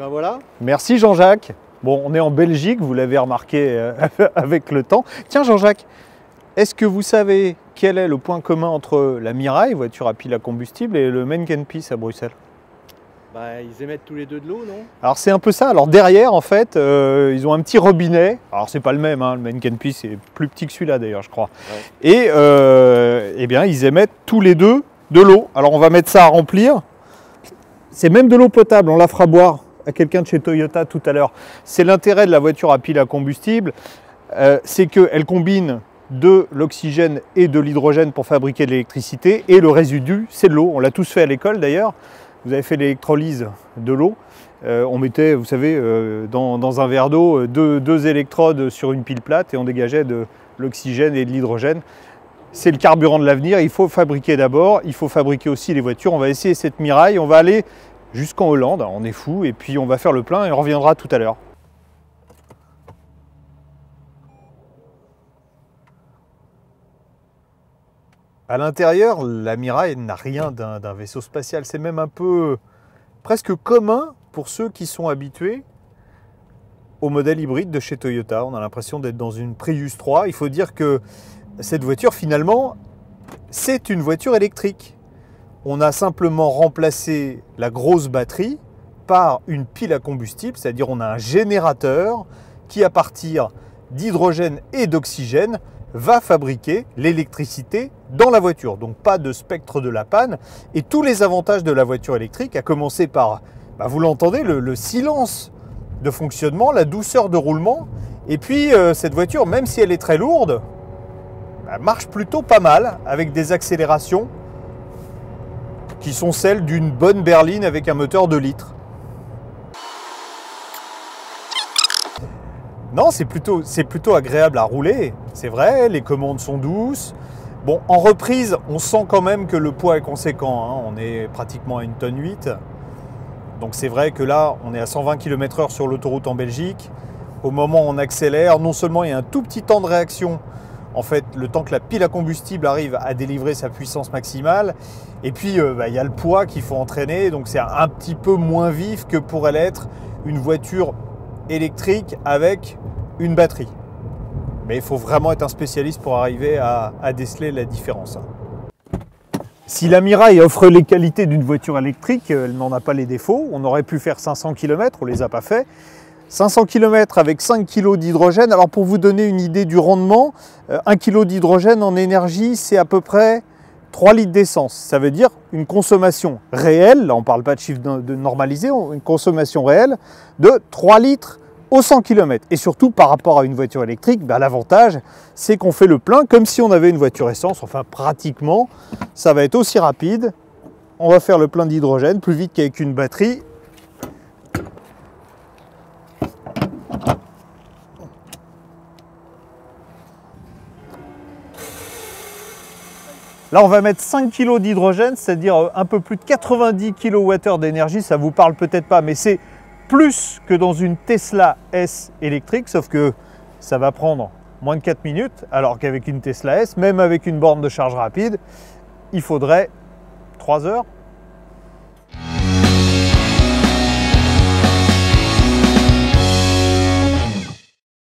ben voilà. Merci Jean-Jacques. Bon, on est en Belgique, vous l'avez remarqué avec le temps. Tiens Jean-Jacques, est-ce que vous savez quel est le point commun entre la Mirai, voiture à pile à combustible, et le Menkenpis à Bruxelles? Bah, ils émettent tous les deux de l'eau, non? Alors c'est un peu ça. Alors derrière, en fait, ils ont un petit robinet. Alors c'est pas le même, hein. Le Menkenpis est plus petit que celui-là d'ailleurs, je crois. Ouais. Et eh bien, ils émettent tous les deux de l'eau. Alors on va mettre ça à remplir. C'est même de l'eau potable, on la fera boire à quelqu'un de chez Toyota tout à l'heure. C'est l'intérêt de la voiture à pile à combustible, c'est qu'elle combine de l'oxygène et de l'hydrogène pour fabriquer de l'électricité, et le résidu, c'est de l'eau. On l'a tous fait à l'école d'ailleurs. Vous avez fait l'électrolyse de l'eau. On mettait, vous savez, dans un verre d'eau, deux électrodes sur une pile plate et on dégageait de l'oxygène et de l'hydrogène. C'est le carburant de l'avenir, il faut fabriquer d'abord, il faut fabriquer aussi les voitures. On va essayer cette Mirai, on va aller jusqu'en Hollande, on est fou, et puis on va faire le plein et on reviendra tout à l'heure. À l'intérieur, la Mirai n'a rien d'un vaisseau spatial, c'est même un peu presque commun pour ceux qui sont habitués au modèle hybride de chez Toyota. On a l'impression d'être dans une Prius 3. Il faut dire que cette voiture, finalement, c'est une voiture électrique. On a simplement remplacé la grosse batterie par une pile à combustible, c'est-à-dire on a un générateur qui, à partir d'hydrogène et d'oxygène, va fabriquer l'électricité dans la voiture. Donc pas de spectre de la panne. Et tous les avantages de la voiture électrique, à commencer par, vous l'entendez, le silence de fonctionnement, la douceur de roulement. Et puis cette voiture, même si elle est très lourde, marche plutôt pas mal, avec des accélérations qui sont celles d'une bonne berline avec un moteur 2 litres. Non, c'est plutôt agréable à rouler, c'est vrai, les commandes sont douces. Bon, en reprise, on sent quand même que le poids est conséquent, hein. On est pratiquement à 1,8 tonne. Donc c'est vrai que là, on est à 120 km/h sur l'autoroute en Belgique. Au moment où on accélère, non seulement il y a un tout petit temps de réaction, en fait, le temps que la pile à combustible arrive à délivrer sa puissance maximale, et puis il y a le poids qu'il faut entraîner, donc c'est un petit peu moins vif que pourrait l'être une voiture électrique avec une batterie. Mais il faut vraiment être un spécialiste pour arriver à déceler la différence. Si la Mirai offre les qualités d'une voiture électrique, elle n'en a pas les défauts. On aurait pu faire 500 km, on ne les a pas fait. 500 km avec 5 kg d'hydrogène. Alors pour vous donner une idée du rendement, 1 kg d'hydrogène en énergie, c'est à peu près 3 litres d'essence. Ça veut dire une consommation réelle, là on ne parle pas de chiffre de normalisé, une consommation réelle de 3 litres au 100 km. Et surtout par rapport à une voiture électrique, l'avantage c'est qu'on fait le plein comme si on avait une voiture essence, enfin pratiquement, ça va être aussi rapide. On va faire le plein d'hydrogène plus vite qu'avec une batterie. Là, on va mettre 5 kg d'hydrogène, c'est-à-dire un peu plus de 90 kWh d'énergie. Ça ne vous parle peut-être pas, mais c'est plus que dans une Tesla S électrique, sauf que ça va prendre moins de 4 minutes, alors qu'avec une Tesla S, même avec une borne de charge rapide, il faudrait 3 heures.